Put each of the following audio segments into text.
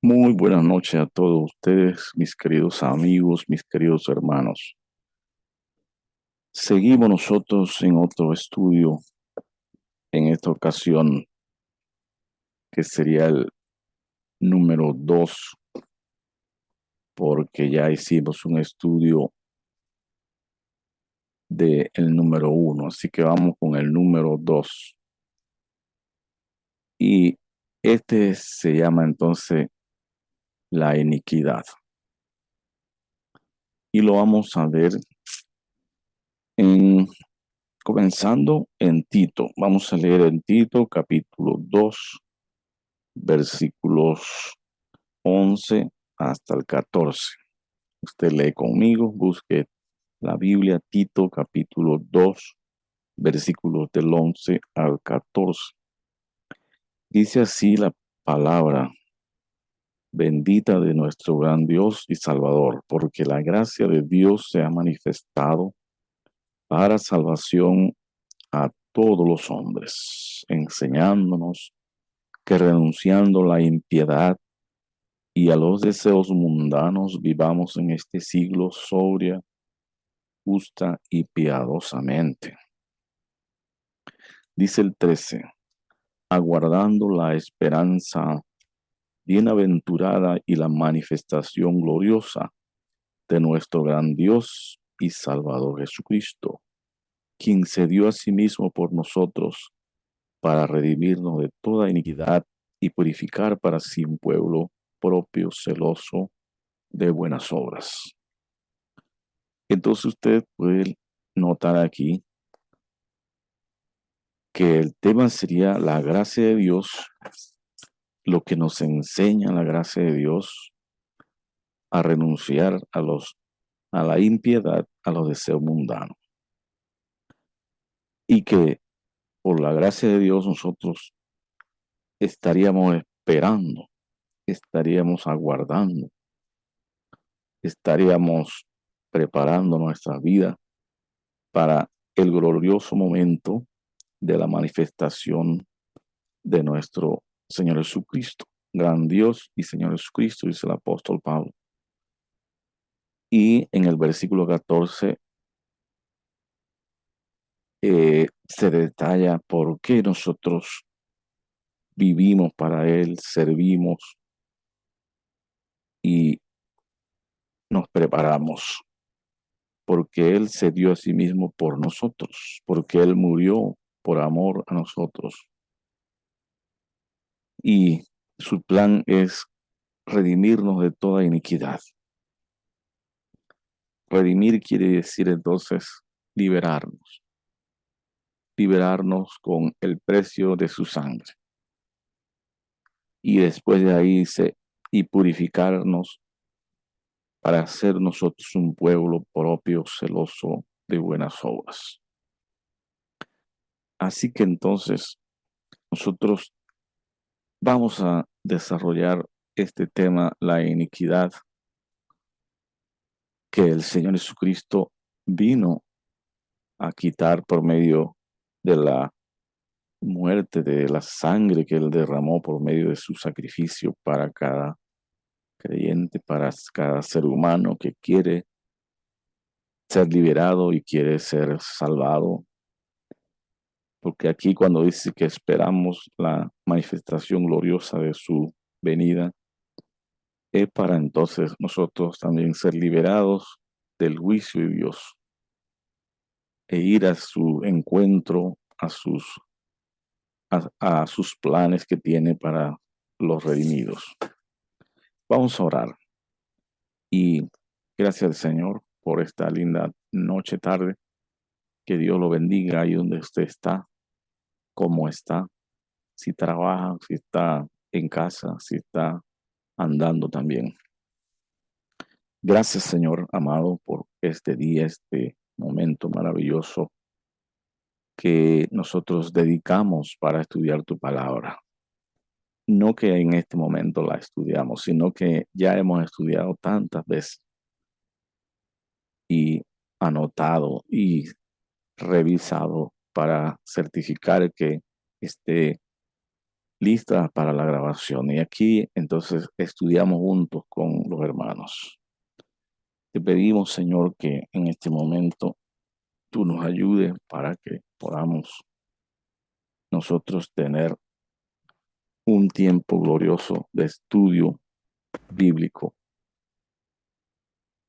Muy buenas noches a todos ustedes, mis queridos amigos, mis queridos hermanos. Seguimos nosotros en otro estudio, en esta ocasión, que sería el número 2, porque ya hicimos un estudio del número 1, así que vamos con el número 2. Y este se llama entonces la iniquidad. Y lo vamos a ver en, comenzando en Tito. Vamos a leer en Tito capítulo 2, versículos 11 hasta el 14. Usted lee conmigo, busque la Biblia, Tito capítulo 2, versículos del 11 al 14. Dice así la palabra bendita de nuestro gran Dios y Salvador, porque la gracia de Dios se ha manifestado para salvación a todos los hombres, enseñándonos que renunciando a la impiedad y a los deseos mundanos vivamos en este siglo sobria, justa y piadosamente. Dice el 13, aguardando la esperanza bienaventurada y la manifestación gloriosa de nuestro gran Dios y Salvador Jesucristo, quien se dio a sí mismo por nosotros para redimirnos de toda iniquidad y purificar para sí un pueblo propio, celoso de buenas obras. Entonces usted puede notar aquí que el tema sería la gracia de Dios, lo que nos enseña la gracia de Dios a renunciar a la impiedad, a los deseos mundanos. Y que por la gracia de Dios nosotros estaríamos esperando, estaríamos aguardando, estaríamos preparando nuestra vida para el glorioso momento de la manifestación de nuestro Señor Jesucristo. Gran Dios y Señor Jesucristo, dice el apóstol Pablo. Y en el versículo 14 se detalla por qué nosotros vivimos para Él, servimos y nos preparamos, porque Él se dio a sí mismo por nosotros, porque Él murió por amor a nosotros. Y su plan es redimirnos de toda iniquidad. Redimir quiere decir entonces liberarnos, liberarnos con el precio de su sangre. Y después de ahí dice, y purificarnos para ser nosotros un pueblo propio, celoso de buenas obras. Así que entonces nosotros vamos a desarrollar este tema, la iniquidad, que el Señor Jesucristo vino a quitar por medio de la muerte, de la sangre que Él derramó por medio de su sacrificio para cada creyente, para cada ser humano que quiere ser liberado y quiere ser salvado. Porque aquí cuando dice que esperamos la manifestación gloriosa de su venida, es para entonces nosotros también ser liberados del juicio de Dios e ir a su encuentro, a sus planes que tiene para los redimidos. Vamos a orar y gracias al Señor por esta linda noche, tarde. Que Dios lo bendiga ahí donde usted está, cómo está, si trabaja, si está en casa, si está andando también. Gracias, Señor amado, por este día, este momento maravilloso que nosotros dedicamos para estudiar tu palabra. No que en este momento la estudiamos, sino que ya hemos estudiado tantas veces y anotado y revisado para certificar que este lista para la grabación. Y aquí entonces estudiamos juntos con los hermanos. Te pedimos, Señor, que en este momento tú nos ayudes para que podamos nosotros tener un tiempo glorioso de estudio bíblico,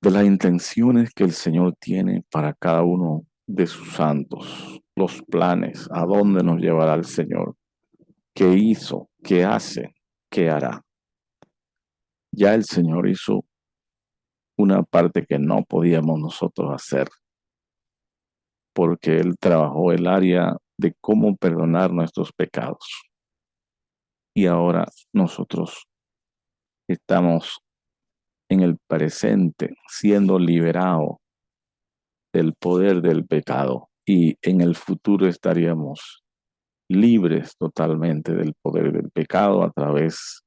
de las intenciones que el Señor tiene para cada uno de sus santos, los planes, a dónde nos llevará el Señor, qué hizo, qué hace, qué hará. Ya el Señor hizo una parte que no podíamos nosotros hacer, porque Él trabajó el área de cómo perdonar nuestros pecados. Y ahora nosotros estamos en el presente siendo liberados del poder del pecado y en el futuro estaríamos libres totalmente del poder del pecado a través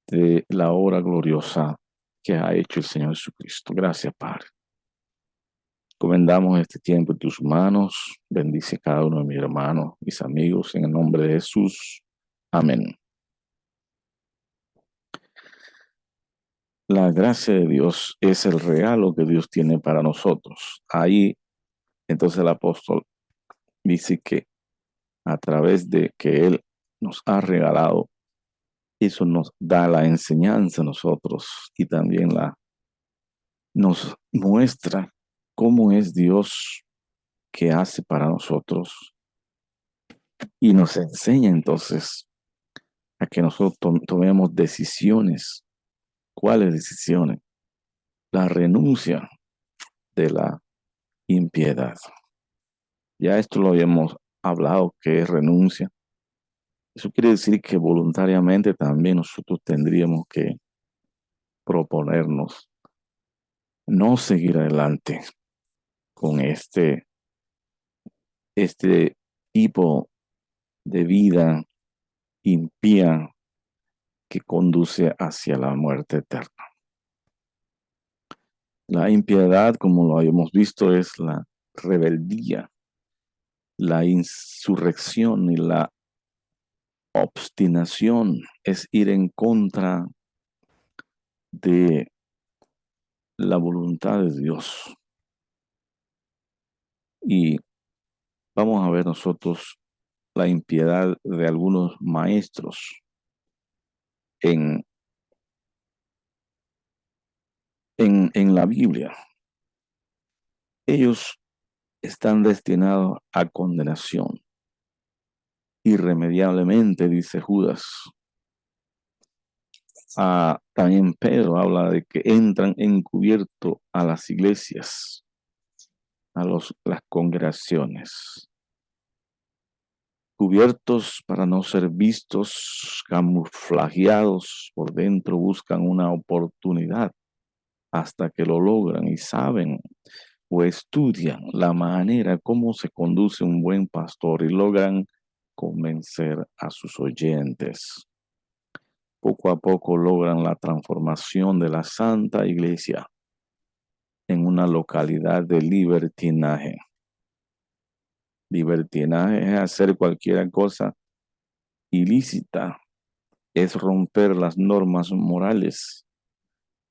de la obra gloriosa que ha hecho el Señor Jesucristo. Gracias, Padre. Comendamos este tiempo en tus manos. Bendice cada uno de mis hermanos, mis amigos, en el nombre de Jesús. Amén. La gracia de Dios es el regalo que Dios tiene para nosotros. Ahí, entonces el apóstol dice que a través de que Él nos ha regalado, eso nos da la enseñanza a nosotros y también nos muestra cómo es Dios que hace para nosotros y nos enseña entonces a que nosotros tomemos decisiones. ¿Cuáles decisiones? La renuncia de la impiedad. Ya esto lo habíamos hablado, que es renuncia. Eso quiere decir que voluntariamente también nosotros tendríamos que proponernos no seguir adelante con este tipo de vida impía que conduce hacia la muerte eterna. La impiedad, como lo habíamos visto, es la rebeldía, la insurrección y la obstinación, es ir en contra de la voluntad de Dios. Y vamos a ver nosotros la impiedad de algunos maestros en, en la Biblia. Ellos están destinados a condenación. Irremediablemente, dice Judas. También Pedro habla de que entran encubierto a las iglesias, a las congregaciones, cubiertos para no ser vistos, camuflajeados por dentro, buscan una oportunidad hasta que lo logran y saben o estudian la manera como se conduce un buen pastor y logran convencer a sus oyentes. Poco a poco logran la transformación de la Santa Iglesia en una localidad de libertinaje. Libertinaje es hacer cualquier cosa ilícita, es romper las normas morales.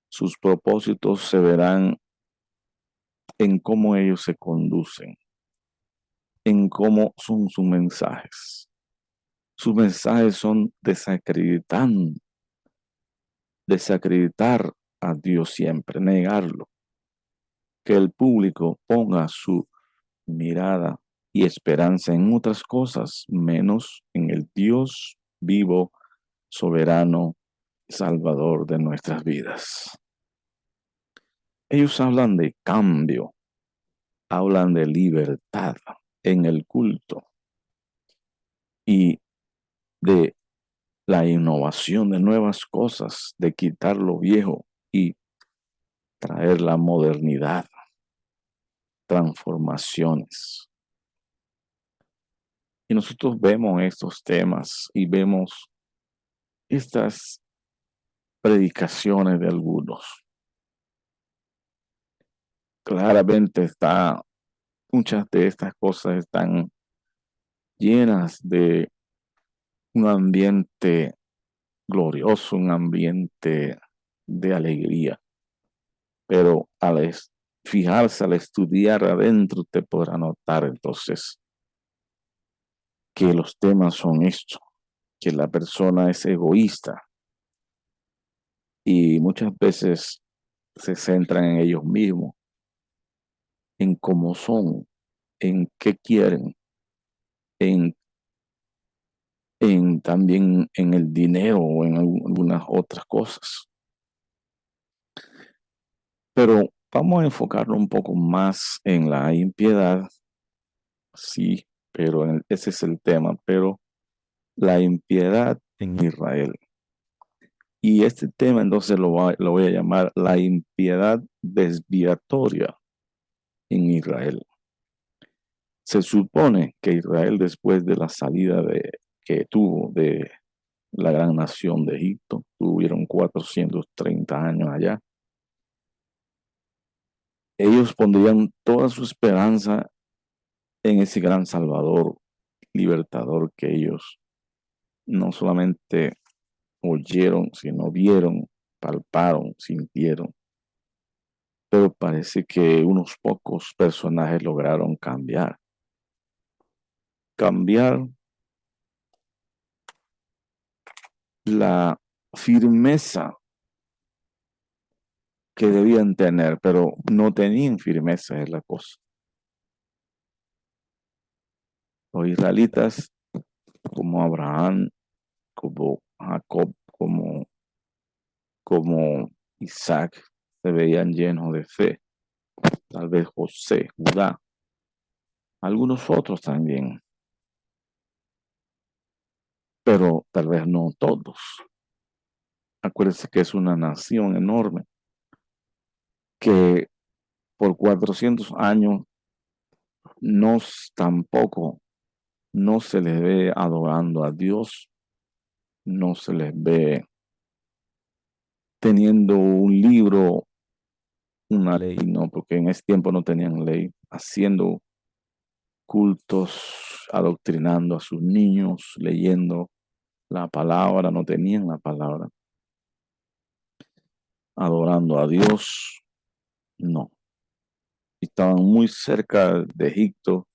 Sus propósitos se verán en cómo ellos se conducen, en cómo son sus mensajes. Sus mensajes son desacreditar a Dios siempre, negarlo, que el público ponga su mirada y esperanza en otras cosas, menos en el Dios vivo, soberano, salvador de nuestras vidas. Ellos hablan de cambio, hablan de libertad en el culto y de la innovación de nuevas cosas, de quitar lo viejo y traer la modernidad, transformaciones. Y nosotros vemos estos temas y vemos estas predicaciones de algunos. Claramente muchas de estas cosas están llenas de un ambiente glorioso, un ambiente de alegría, pero fijarse, al estudiar adentro, te podrá notar entonces que los temas son estos, que la persona es egoísta y muchas veces se centran en ellos mismos, en cómo son, en qué quieren, en, también en el dinero o en algunas otras cosas. Pero vamos a enfocarlo un poco más en la impiedad, sí, pero ese es el tema, pero la impiedad en Israel. Y este tema entonces lo voy a llamar la impiedad desviatoria en Israel. Se supone que Israel, después de la salida que tuvo de la gran nación de Egipto, tuvieron 430 años allá, ellos pondrían toda su esperanza en ese gran Salvador, libertador que ellos no solamente oyeron, sino vieron, palparon, sintieron. Pero parece que unos pocos personajes lograron cambiar la firmeza que debían tener, pero no tenían firmeza, es la cosa. Los israelitas, como Abraham, como Jacob, como Isaac, se veían llenos de fe. Tal vez José, Judá, algunos otros también, pero tal vez no todos. Acuérdense que es una nación enorme que por 400 años no tampoco no se les ve adorando a Dios, no se les ve teniendo un libro, una ley, no, porque en ese tiempo no tenían ley, haciendo cultos, adoctrinando a sus niños, leyendo la palabra, no tenían la palabra, adorando a Dios, no. Estaban muy cerca de Egipto,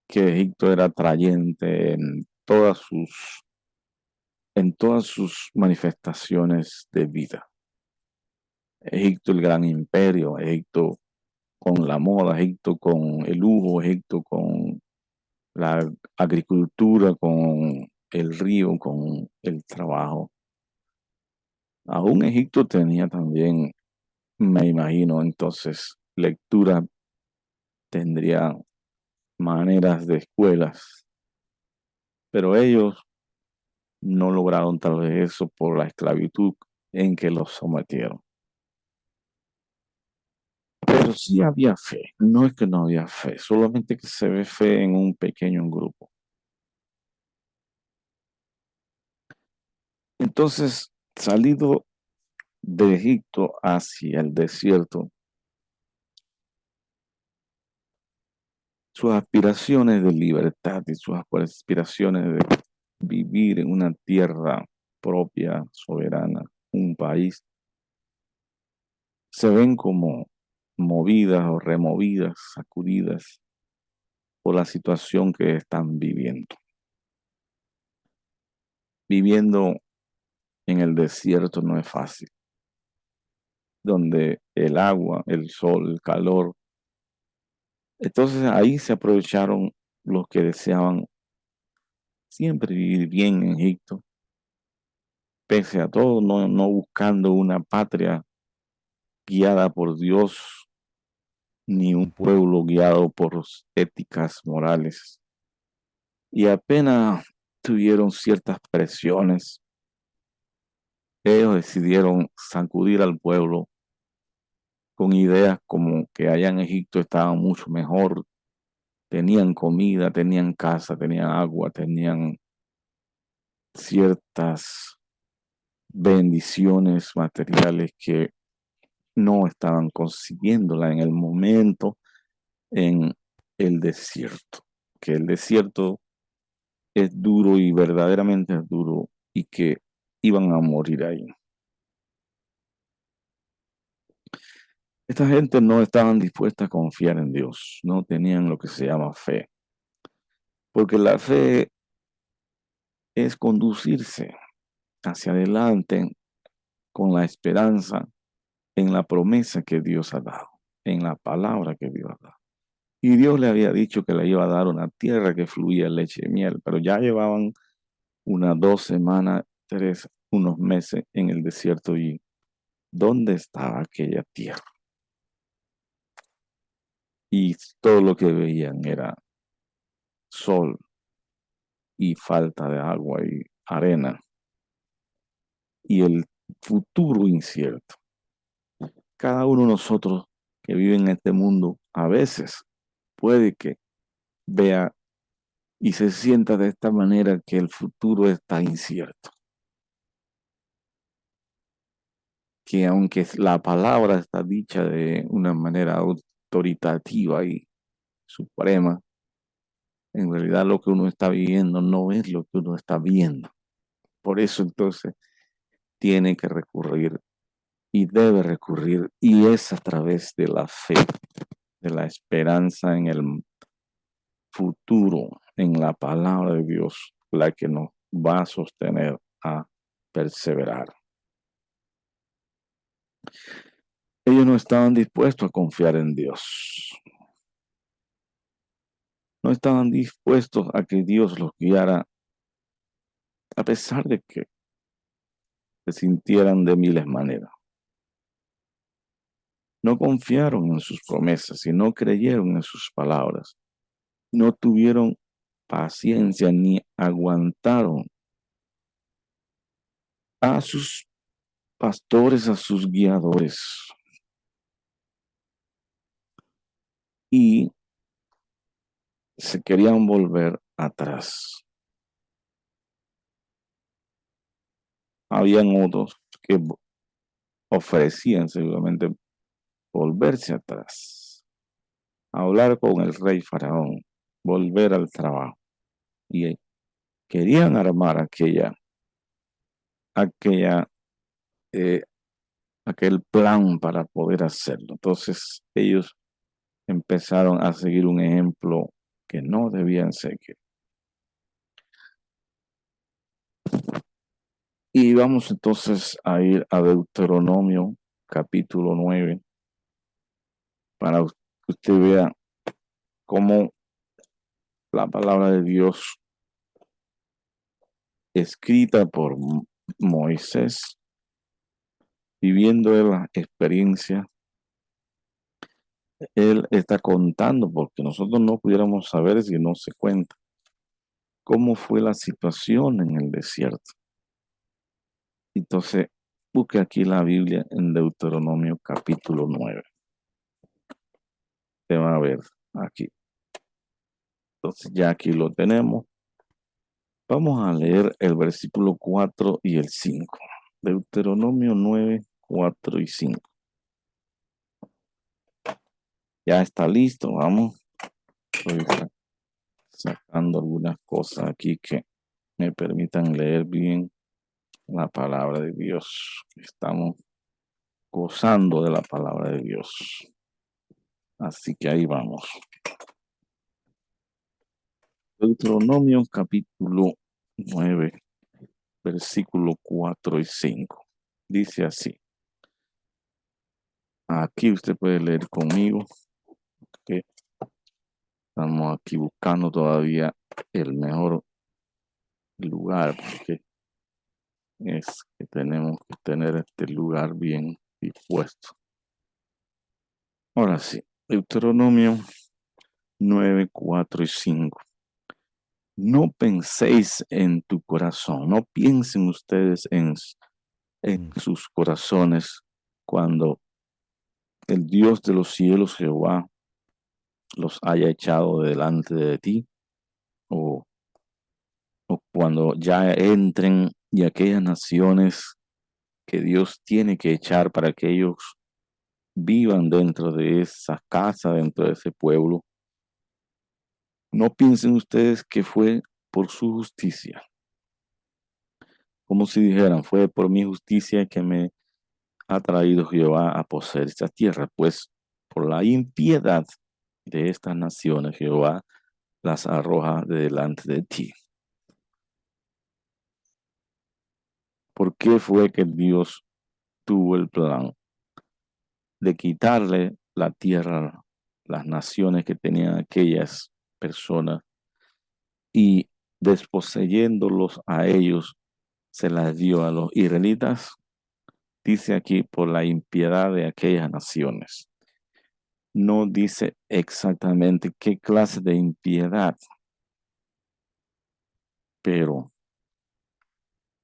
que Egipto era atrayente en todas sus manifestaciones de vida. Egipto, el gran imperio, Egipto con la moda, Egipto con el lujo, Egipto con la agricultura, con el río, con el trabajo. Aún Egipto tenía también, me imagino, entonces lectura, tendría maneras de escuelas, pero ellos no lograron tal vez eso por la esclavitud en que los sometieron. Pero sí había fe, no es que no había fe, solamente que se ve fe en un pequeño grupo. Entonces, salido de Egipto hacia el desierto, sus aspiraciones de libertad y sus aspiraciones de vivir en una tierra propia, soberana, un país, se ven como movidas o removidas, sacudidas por la situación que están viviendo. Viviendo en el desierto no es fácil, donde el agua, el sol, el calor. Entonces ahí se aprovecharon los que deseaban siempre vivir bien en Egipto, pese a todo, no buscando una patria guiada por Dios, ni un pueblo guiado por éticas morales. Y apenas tuvieron ciertas presiones, ellos decidieron sacudir al pueblo con ideas como que allá en Egipto estaban mucho mejor, tenían comida, tenían casa, tenían agua, tenían ciertas bendiciones materiales que no estaban consiguiéndola en el momento en el desierto, que el desierto es duro y verdaderamente es duro y que iban a morir ahí. Esta gente no estaban dispuesta a confiar en Dios, no tenían lo que se llama fe, porque la fe es conducirse hacia adelante con la esperanza en la promesa que Dios ha dado, en la palabra que Dios ha dado. Y Dios le había dicho que le iba a dar una tierra que fluía leche y miel, pero ya llevaban unas 2 semanas, unos meses en el desierto y ¿dónde estaba aquella tierra? Y todo lo que veían era sol y falta de agua y arena y el futuro incierto. Cada uno de nosotros que vive en este mundo a veces puede que vea y se sienta de esta manera que el futuro está incierto, que aunque la palabra está dicha de una manera autoritativa y suprema, en realidad lo que uno está viviendo no es lo que uno está viendo. Por eso entonces tiene que recurrir y debe recurrir y es a través de la fe, de la esperanza en el futuro, en la palabra de Dios, la que nos va a sostener a perseverar. Ellos no estaban dispuestos a confiar en Dios. No estaban dispuestos a que Dios los guiara, a pesar de que se sintieran de miles maneras. No confiaron en sus promesas y no creyeron en sus palabras. No tuvieron paciencia ni aguantaron a sus pastores, a sus guiadores. Y se querían volver atrás. Habían otros que ofrecían seguramente volverse atrás, hablar con el rey faraón, volver al trabajo. Y querían armar aquella, eh, aquel plan para poder hacerlo. Entonces ellos empezaron a seguir un ejemplo que no debían seguir. Y vamos entonces a ir a Deuteronomio capítulo 9 para que usted vea cómo la palabra de Dios escrita por Moisés, viviendo de la experiencia, él está contando, porque nosotros no pudiéramos saber si no se cuenta, cómo fue la situación en el desierto. Entonces, busque aquí la Biblia en Deuteronomio capítulo 9. Te va a ver aquí. Entonces, ya aquí lo tenemos. Vamos a leer el versículo 4 y el 5. Deuteronomio 9, 4 y 5. Ya está listo, vamos. Estoy sacando algunas cosas aquí que me permitan leer bien la palabra de Dios. Estamos gozando de la palabra de Dios. Así que ahí vamos. Deuteronomio capítulo 9, versículo 4 y 5. Dice así. Aquí usted puede leer conmigo, que estamos aquí buscando todavía el mejor lugar, porque es que tenemos que tener este lugar bien dispuesto. Ahora sí, Deuteronomio 9, 4 y 5. No penséis en tu corazón, no piensen ustedes en sus corazones cuando el Dios de los cielos, Jehová, los haya echado delante de ti, o, o cuando ya entren y aquellas naciones que Dios tiene que echar para que ellos vivan dentro de esa casa, dentro de ese pueblo. No piensen ustedes que fue por su justicia. Como si dijeran, fue por mi justicia que me ha traído Jehová a poseer esta tierra, pues por la impiedad de estas naciones Jehová las arroja de delante de ti. ¿Por qué fue que Dios tuvo el plan de quitarle la tierra, las naciones que tenían aquellas personas y desposeyéndolos a ellos, se las dio a los israelitas? Dice aquí por la impiedad de aquellas naciones. No dice exactamente qué clase de impiedad, pero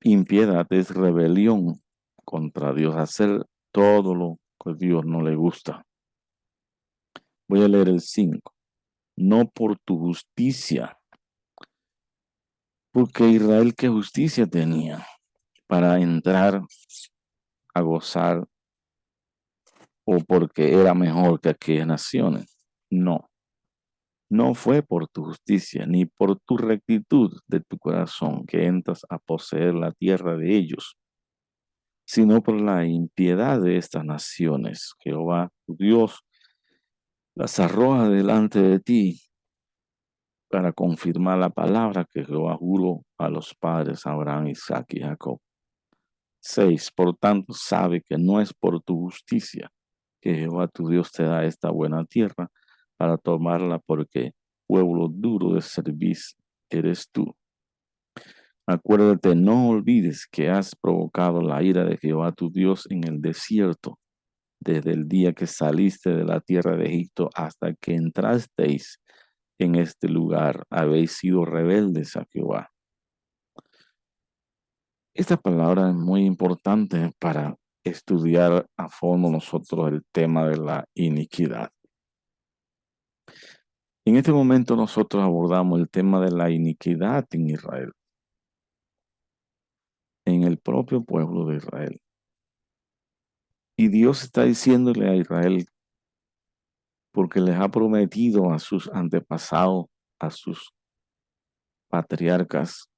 impiedad es rebelión contra Dios, hacer todo lo que a Dios no le gusta. Voy a leer el 5. No por tu justicia, porque Israel qué justicia tenía para entrar a gozar o porque era mejor que aquellas naciones. No, no fue por tu justicia ni por tu rectitud de tu corazón que entras a poseer la tierra de ellos, sino por la impiedad de estas naciones. Jehová, tu Dios, las arroja delante de ti para confirmar la palabra que Jehová juró a los padres Abraham, Isaac y Jacob. 6. Por tanto, sabe que no es por tu justicia que Jehová tu Dios te da esta buena tierra para tomarla, porque pueblo duro de servir eres tú. Acuérdate, no olvides que has provocado la ira de Jehová tu Dios en el desierto, desde el día que saliste de la tierra de Egipto hasta que entrasteis en este lugar. Habéis sido rebeldes a Jehová. Esta palabra es muy importante para estudiar a fondo nosotros el tema de la iniquidad. En este momento nosotros abordamos el tema de la iniquidad en Israel, en el propio pueblo de Israel. Y Dios está diciéndole a Israel, porque les ha prometido a sus antepasados, a sus patriarcas,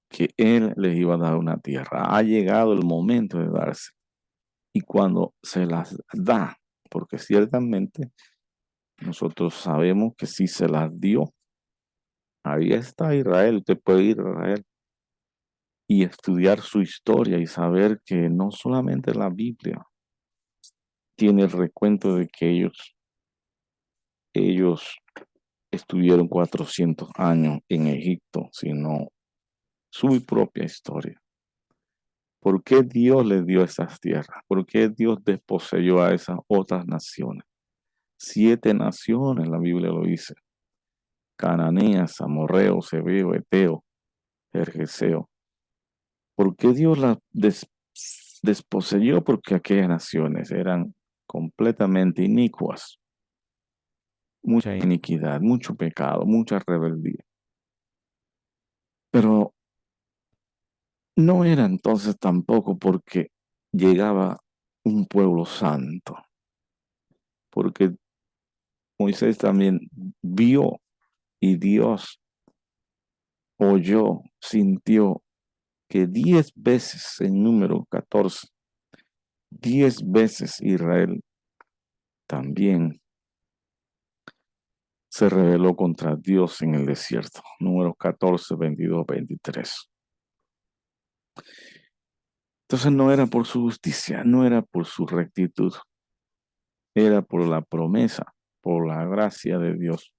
que Él les iba a dar una tierra. Ha llegado el momento de darse. Y cuando se las da, porque ciertamente nosotros sabemos que sí se las dio. Ahí está Israel. Usted puede ir a Israel y estudiar su historia y saber que no solamente la Biblia tiene el recuento de que ellos estuvieron 400 años en Egipto, sino su propia historia. ¿Por qué Dios les dio esas tierras? ¿Por qué Dios desposeyó a esas otras naciones? 7 naciones, la Biblia lo dice: Cananeas, Amorreos, Hebeo, Eteo, Gergeseo. ¿Por qué Dios las desposeyó? Porque aquellas naciones eran completamente inicuas. Mucha iniquidad, mucho pecado, mucha rebeldía. Pero no era entonces tampoco porque llegaba un pueblo santo, porque Moisés también vio y Dios oyó, sintió que 10 veces, en número 14, 10 veces Israel también se rebeló contra Dios en el desierto. Números 14, 22, 23. Entonces no era por su justicia, no era por su rectitud, era por la promesa, por la gracia de Dios.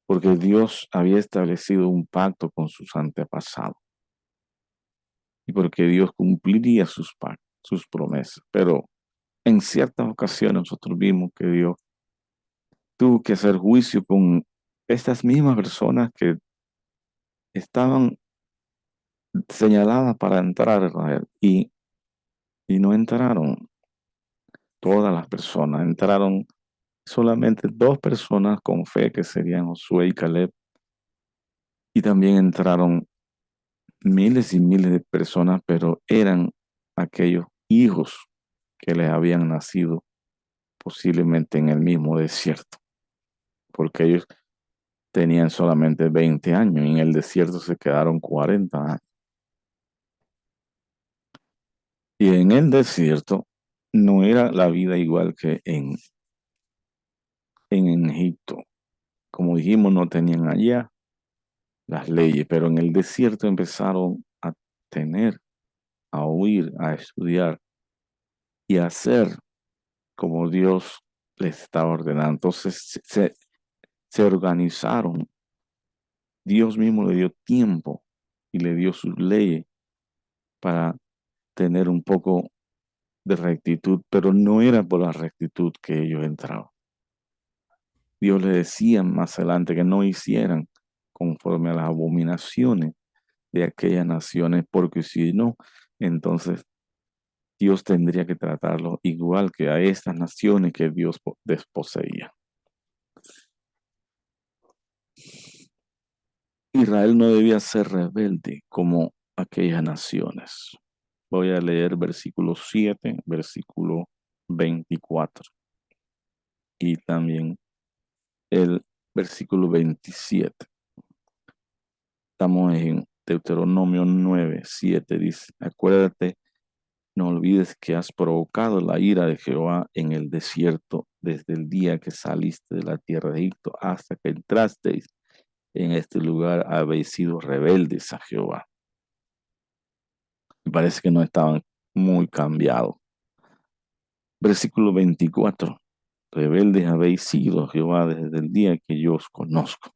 Porque Dios había establecido un pacto con sus antepasados. Y porque Dios cumpliría sus pactos, sus promesas. Pero en ciertas ocasiones nosotros vimos que Dios tuvo que hacer juicio con estas mismas personas que estaban señaladas para entrar a Israel y no entraron todas las personas, entraron solamente 2 personas con fe, que serían Josué y Caleb, y también entraron miles y miles de personas, pero eran aquellos hijos que les habían nacido posiblemente en el mismo desierto, porque ellos tenían solamente 20 años y en el desierto se quedaron 40 años. Y en el desierto no era la vida igual que en Egipto. Como dijimos, no tenían allá las leyes, pero en el desierto empezaron a tener, a oír, a estudiar y a hacer como Dios les estaba ordenando. Entonces se organizaron. Dios mismo le dio tiempo y le dio sus leyes para tener un poco de rectitud, pero no era por la rectitud que ellos entraban. Dios les decía más adelante que no hicieran conforme a las abominaciones de aquellas naciones, porque si no, entonces Dios tendría que tratarlo igual que a estas naciones que Dios desposeía. Israel no debía ser rebelde como aquellas naciones. Voy a leer versículo 7, versículo 24 y también el versículo 27. Estamos en Deuteronomio 9:7. Dice, acuérdate, no olvides que has provocado la ira de Jehová en el desierto desde el día que saliste de la tierra de Egipto hasta que entrasteis en este lugar, habéis sido rebeldes a Jehová. Me parece que no estaban muy cambiados. Versículo 24. Rebeldes habéis sido a Jehová desde el día que yo os conozco.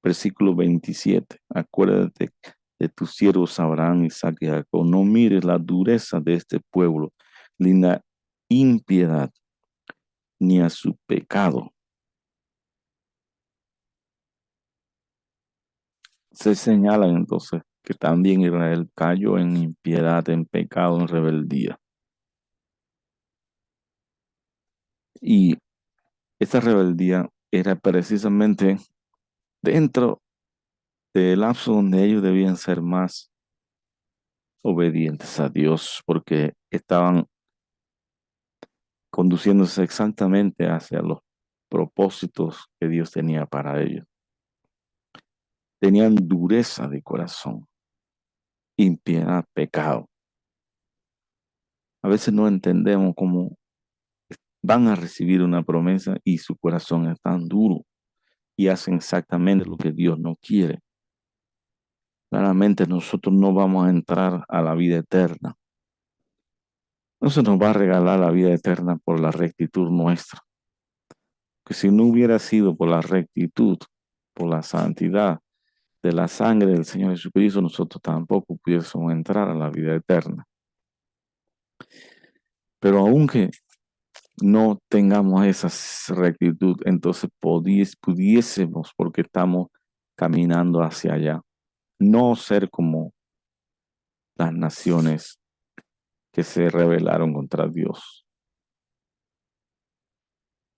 Versículo 27. Acuérdate de tus siervos Abraham, Isaac y Jacob. No mires la dureza de este pueblo, ni la impiedad, ni a su pecado. Se señala entonces que también Israel cayó en impiedad, en pecado, en rebeldía. Y esta rebeldía era precisamente dentro del lapso donde ellos debían ser más obedientes a Dios, porque estaban conduciéndose exactamente hacia los propósitos que Dios tenía para ellos. Tenían dureza de corazón, impiedad, pecado. A veces no entendemos cómo van a recibir una promesa y su corazón es tan duro y hacen exactamente lo que Dios no quiere. Claramente nosotros no vamos a entrar a la vida eterna. No se nos va a regalar la vida eterna por la rectitud nuestra. Que si no hubiera sido por la rectitud, por la santidad de la sangre del Señor Jesucristo, nosotros tampoco pudiésemos entrar a la vida eterna. Pero aunque no tengamos esa rectitud, entonces pudiésemos, porque estamos caminando hacia allá, no ser como las naciones que se rebelaron contra Dios.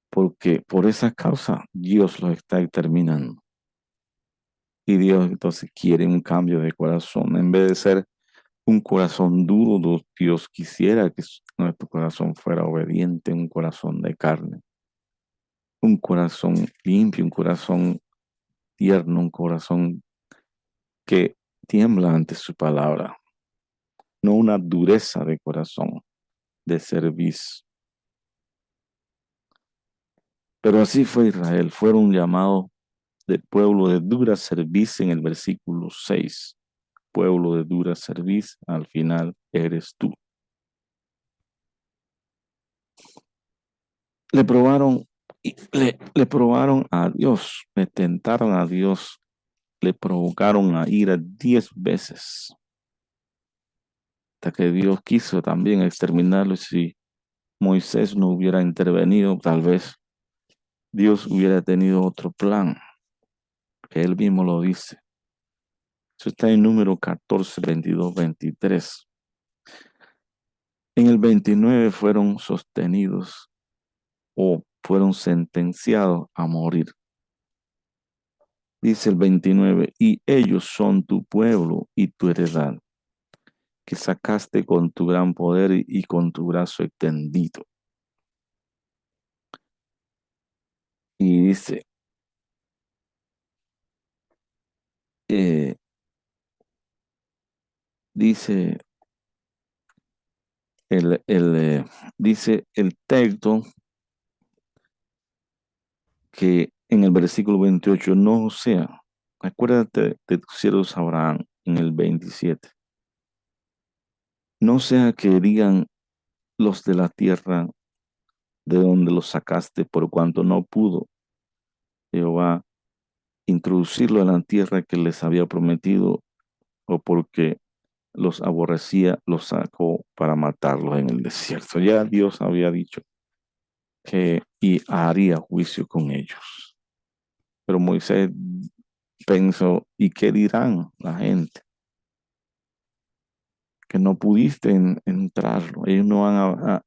Porque por esa causa Dios los está exterminando. Y Dios entonces quiere un cambio de corazón. En vez de ser un corazón duro, Dios quisiera que nuestro corazón fuera obediente, un corazón de carne, un corazón limpio, un corazón tierno, un corazón que tiembla ante su palabra, no una dureza de corazón de servicio. Pero así fue Israel, fueron llamados de pueblo de dura servicio en el versículo 6. Pueblo de dura servicio, al final eres tú. Le probaron, le probaron a Dios, le tentaron a Dios, le provocaron a ira 10 veces, hasta que Dios quiso también exterminarlo. Si Moisés no hubiera intervenido, tal vez Dios hubiera tenido otro plan, que él mismo lo dice. Eso está en número 14, 22, 23. En el 29 fueron sostenidos o fueron sentenciados a morir. Dice el 29, y ellos son tu pueblo y tu heredad, que sacaste con tu gran poder y con tu brazo extendido. Y dice, eh, dice dice el texto que en el versículo 28 no sea, acuérdate de tus siervos Abraham en el 27, no sea que digan los de la tierra de donde los sacaste, por cuanto no pudo Jehová introducirlo en la tierra que les había prometido, o porque los aborrecía, los sacó para matarlos en el desierto. Ya Dios había dicho que y haría juicio con ellos. Pero Moisés pensó, ¿y qué dirán la gente? Que no pudiste entrarlo. Ellos no van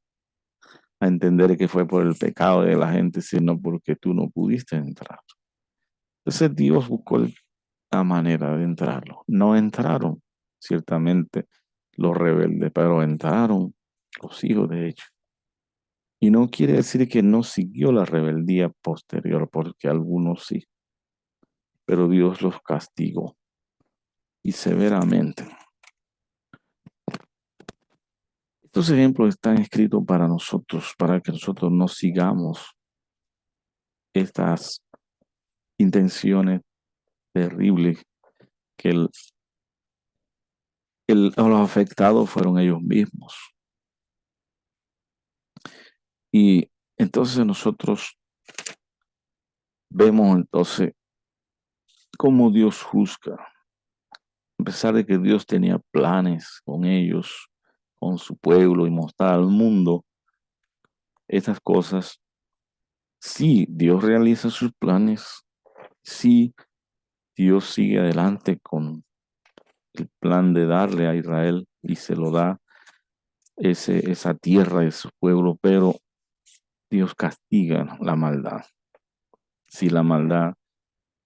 a entender que fue por el pecado de la gente, sino porque tú no pudiste entrar. Entonces Dios buscó la manera de entrarlo. No entraron, ciertamente, los rebeldes, pero entraron los hijos de ellos. Y no quiere decir que no siguió la rebeldía posterior, porque algunos sí, pero Dios los castigó y severamente. Estos ejemplos están escritos para nosotros, para que nosotros no sigamos estas intenciones terribles que los afectados fueron ellos mismos. Y entonces nosotros vemos entonces cómo Dios juzga, a pesar de que Dios tenía planes con ellos, con su pueblo y mostrar al mundo estas cosas. Sí, Dios realiza sus planes, sí, Dios sigue adelante con el plan de darle a Israel y se lo da esa tierra de su pueblo, pero Dios castiga la maldad. Si la maldad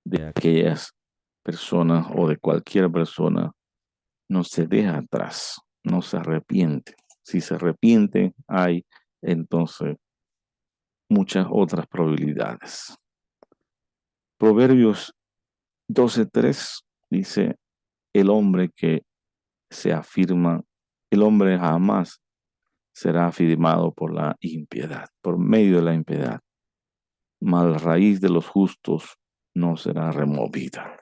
de aquellas personas o de cualquier persona no se deja atrás, no se arrepiente. Si se arrepiente, hay entonces muchas otras probabilidades. Proverbios 12:3 dice, el hombre que se afirma, el hombre jamás será afirmado por la impiedad, por medio de la impiedad, mas la raíz de los justos no será removida.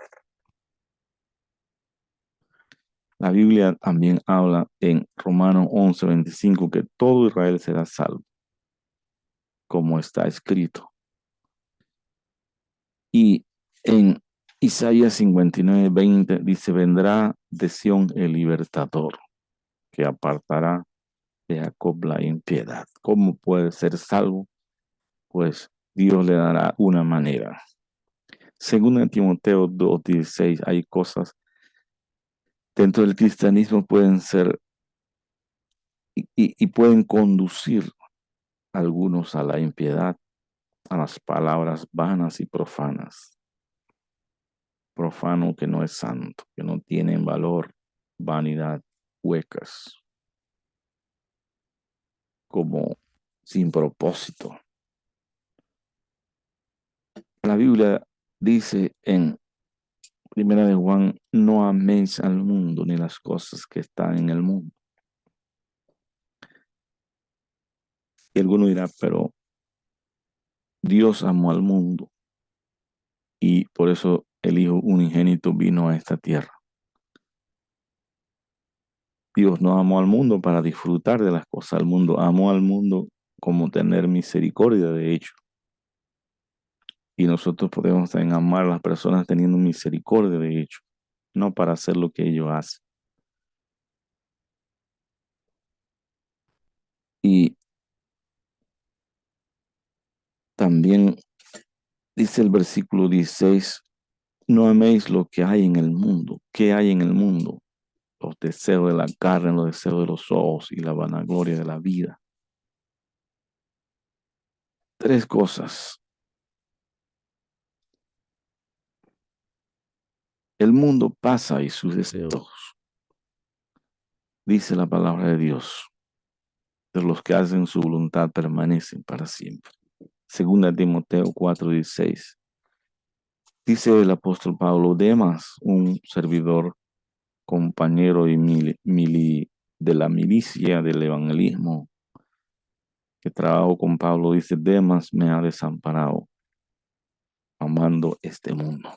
La Biblia también habla en Romanos 11:25 que todo Israel será salvo, como está escrito. Y en Isaías 59:20 dice, vendrá de Sión el libertador, que apartará de Jacob la impiedad. ¿Cómo puede ser salvo? Pues Dios le dará una manera. Según en Timoteo 2:16, hay cosas dentro del cristianismo pueden ser y pueden conducir a algunos a la impiedad, a las palabras vanas y profanas. Profano que no es santo, que no tienen valor, vanidad, huecas, como sin propósito. La Biblia dice en Primera de Juan, no améis al mundo ni las cosas que están en el mundo. Y alguno dirá, pero Dios amó al mundo y por eso el Hijo unigénito vino a esta tierra. Dios no amó al mundo para disfrutar de las cosas del mundo, amó al mundo como tener misericordia de ellos. Y nosotros podemos también amar a las personas teniendo misericordia de ellos, no para hacer lo que ellos hacen. Y también dice el versículo 16, no améis lo que hay en el mundo. ¿Qué hay en el mundo? Los deseos de la carne, los deseos de los ojos y la vanagloria de la vida. Tres cosas. El mundo pasa y sus deseos, dice la palabra de Dios, de los que hacen su voluntad permanecen para siempre. Segunda Timoteo 4:16. Dice el apóstol Pablo, Demas, un servidor, compañero y de la milicia del evangelismo, que trabajó con Pablo, dice, Demas me ha desamparado, amando este mundo.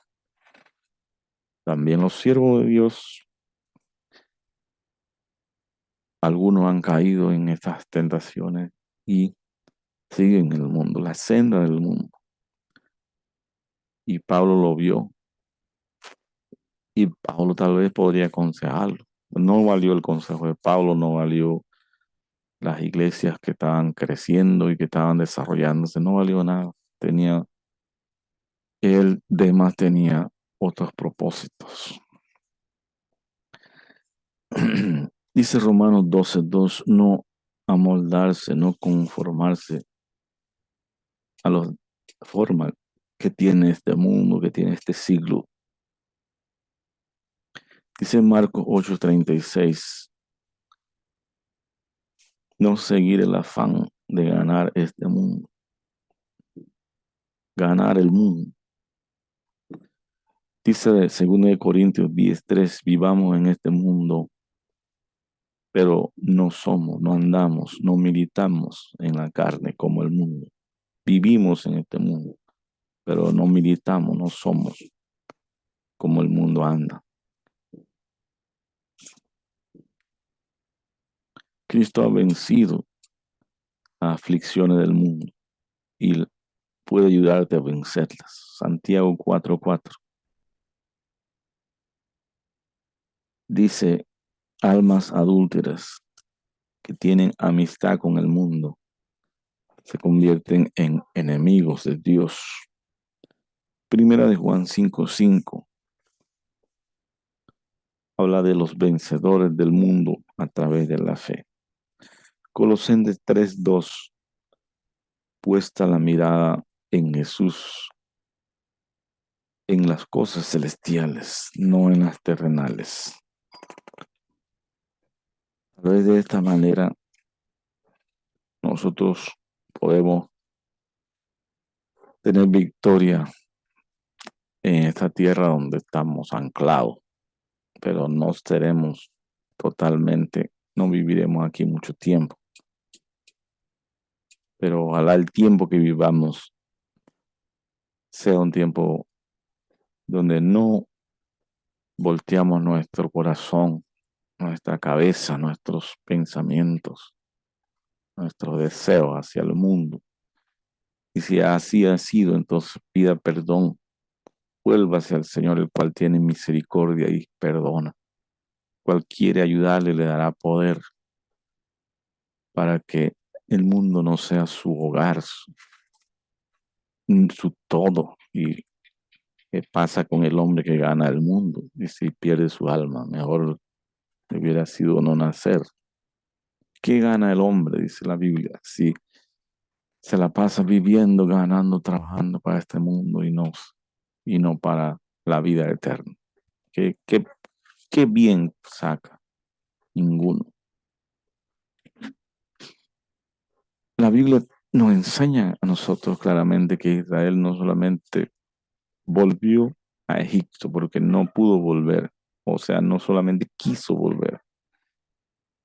También los siervos de Dios, algunos han caído en estas tentaciones y siguen el mundo, la senda del mundo. Y Pablo lo vio y Pablo tal vez podría aconsejarlo. No valió el consejo de Pablo, no valió las iglesias que estaban creciendo y que estaban desarrollándose, no valió nada. Él Demas tenía otros propósitos. Dice Romanos 12:2, no amoldarse, no conformarse a la forma que tiene este mundo, que tiene este siglo. Dice Marcos 8:36, no seguir el afán de ganar este mundo, ganar el mundo. Dice 2 Corintios 10:3, vivamos en este mundo, pero no somos, no andamos, no militamos en la carne como el mundo. Vivimos en este mundo, pero no militamos, no somos como el mundo anda. Cristo ha vencido las aflicciones del mundo y puede ayudarte a vencerlas. Santiago 4:4 dice, almas adúlteras que tienen amistad con el mundo se convierten en enemigos de Dios. Primera de Juan 5:5 habla de los vencedores del mundo a través de la fe. Colosenses 3:2 puesta la mirada en Jesús, en las cosas celestiales, no en las terrenales. A través de esta manera nosotros podemos tener victoria en esta tierra donde estamos anclados, pero no seremos totalmente, no viviremos aquí mucho tiempo. Pero ojalá el tiempo que vivamos sea un tiempo donde no volteamos nuestro corazón, nuestra cabeza, nuestros pensamientos, nuestros deseos hacia el mundo. Y si así ha sido, entonces pida perdón, vuélvase al Señor, el cual tiene misericordia y perdona. Cual quiere ayudarle, le dará poder para que el mundo no sea su hogar, su todo. ¿Y qué pasa con el hombre que gana el mundo? Y si pierde su alma, mejor hubiera sido no nacer. ¿Qué gana el hombre? Dice la Biblia. Si se la pasa viviendo, ganando, trabajando para este mundo y no para la vida eterna. ¿Qué bien saca? Ninguno. La Biblia nos enseña a nosotros claramente que Israel no solamente volvió a Egipto porque no pudo volver, o sea, no solamente quiso volver,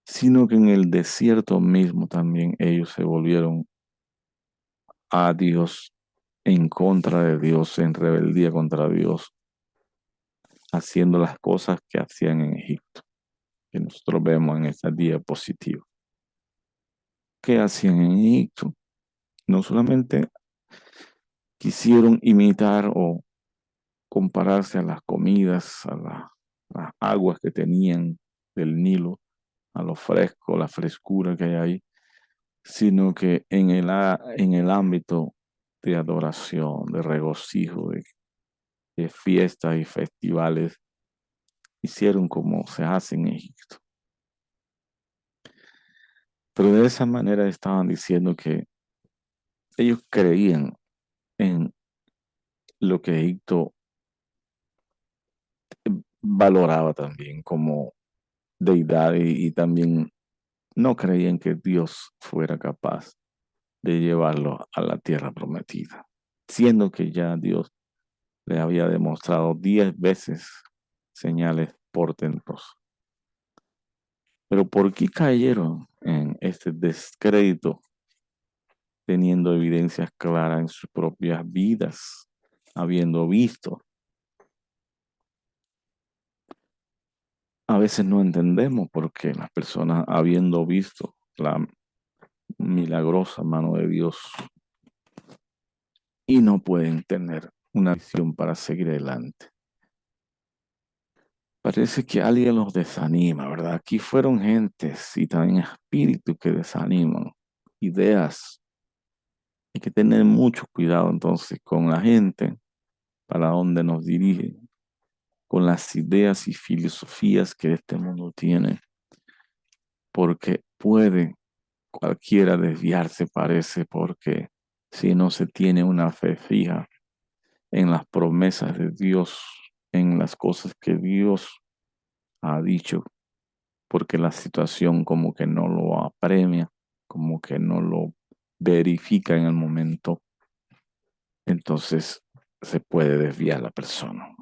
sino que en el desierto mismo también ellos se volvieron a Dios, en contra de Dios, en rebeldía contra Dios, haciendo las cosas que hacían en Egipto, que nosotros vemos en esta diapositiva. ¿Qué hacían en Egipto? No solamente quisieron imitar o compararse a las comidas, las aguas que tenían del Nilo, a lo fresco, la frescura que hay ahí, sino que en el ámbito de adoración, de regocijo, de fiestas y festivales, hicieron como se hace en Egipto. Pero de esa manera estaban diciendo que ellos creían en lo que Egipto valoraba también como deidad y también no creían que Dios fuera capaz de llevarlo a la tierra prometida, siendo que ya Dios le había demostrado 10 veces señales portentosas. Pero ¿por qué cayeron en este descrédito, teniendo evidencias claras en sus propias vidas, habiendo visto? A veces no entendemos por qué las personas, habiendo visto la milagrosa mano de Dios, y no pueden tener una visión para seguir adelante. Parece que alguien los desanima, ¿verdad? Aquí fueron gentes y también espíritus que desaniman, ideas. Hay que tener mucho cuidado entonces con la gente para donde nos dirige, con las ideas y filosofías que este mundo tiene, porque puede cualquiera desviarse, parece, porque si no se tiene una fe fija en las promesas de Dios, en las cosas que Dios ha dicho, porque la situación como que no lo apremia, como que no lo verifica en el momento, entonces se puede desviar la persona.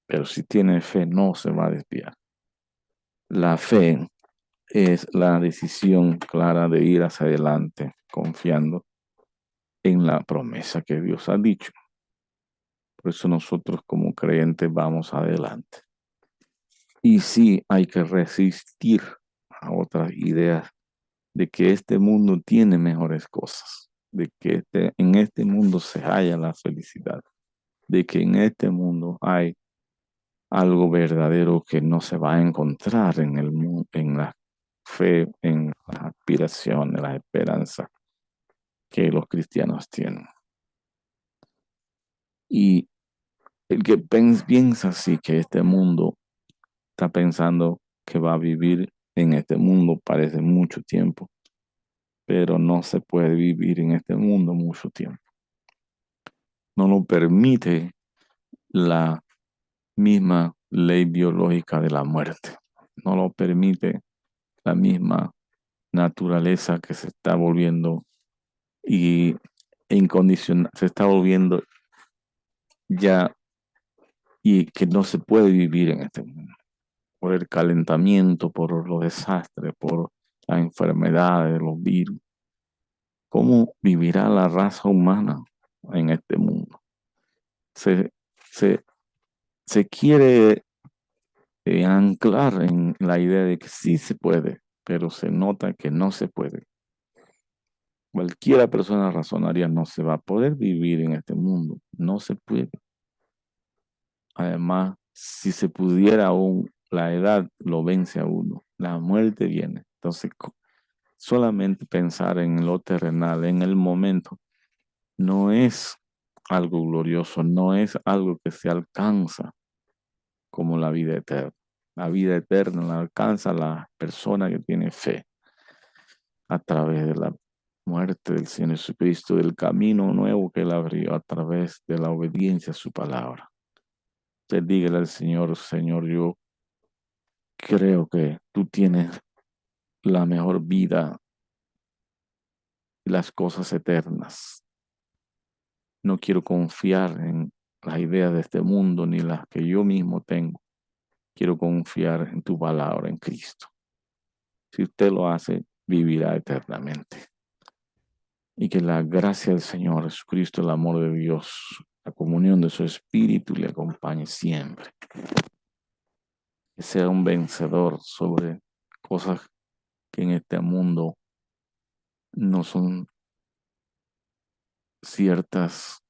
Pero si tiene fe, no se va a desviar. La fe es la decisión clara de ir hacia adelante, confiando en la promesa que Dios ha dicho. Por eso nosotros como creyentes vamos adelante. Y sí hay que resistir a otras ideas de que este mundo tiene mejores cosas, de que en este mundo se halla la felicidad, de que en este mundo hay algo verdadero que no se va a encontrar en el mundo, en la fe, en las aspiraciones, la esperanza que los cristianos tienen. Y el que piensa así que este mundo está pensando que va a vivir en este mundo parece mucho tiempo, pero no se puede vivir en este mundo mucho tiempo. No lo permite la misma ley biológica de la muerte. No lo permite la misma naturaleza que se está volviendo y incondicional, se está volviendo ya y que no se puede vivir en este mundo por el calentamiento, por los desastres, por las enfermedades, los virus. ¿Cómo vivirá la raza humana en este mundo? Se, se, se quiere anclar en la idea de que sí se puede, pero se nota que no se puede. Cualquiera persona razonaría, no se va a poder vivir en este mundo, no se puede. Además, si se pudiera aún, la edad lo vence a uno, la muerte viene. Entonces, solamente pensar en lo terrenal, en el momento, no es algo glorioso, no es algo que se alcanza como la vida eterna. La vida eterna la alcanza la persona que tiene fe a través de la muerte del Señor Jesucristo, del camino nuevo que Él abrió a través de la obediencia a su palabra. Usted dígale al Señor, Señor, yo creo que tú tienes la mejor vida y las cosas eternas. No quiero confiar en las ideas de este mundo ni las que yo mismo tengo. Quiero confiar en tu palabra, en Cristo. Si usted lo hace, vivirá eternamente. Y que la gracia del Señor Jesucristo, el amor de Dios, la comunión de su Espíritu le acompañe siempre. Que sea un vencedor sobre cosas que en este mundo no son ciertas,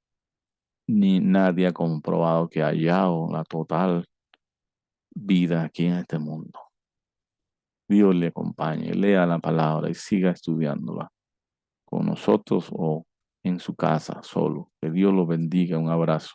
ni nadie ha comprobado que haya la total vida aquí en este mundo. Dios le acompañe, lea la palabra y siga estudiándola con nosotros o en su casa solo. Que Dios lo bendiga. Un abrazo.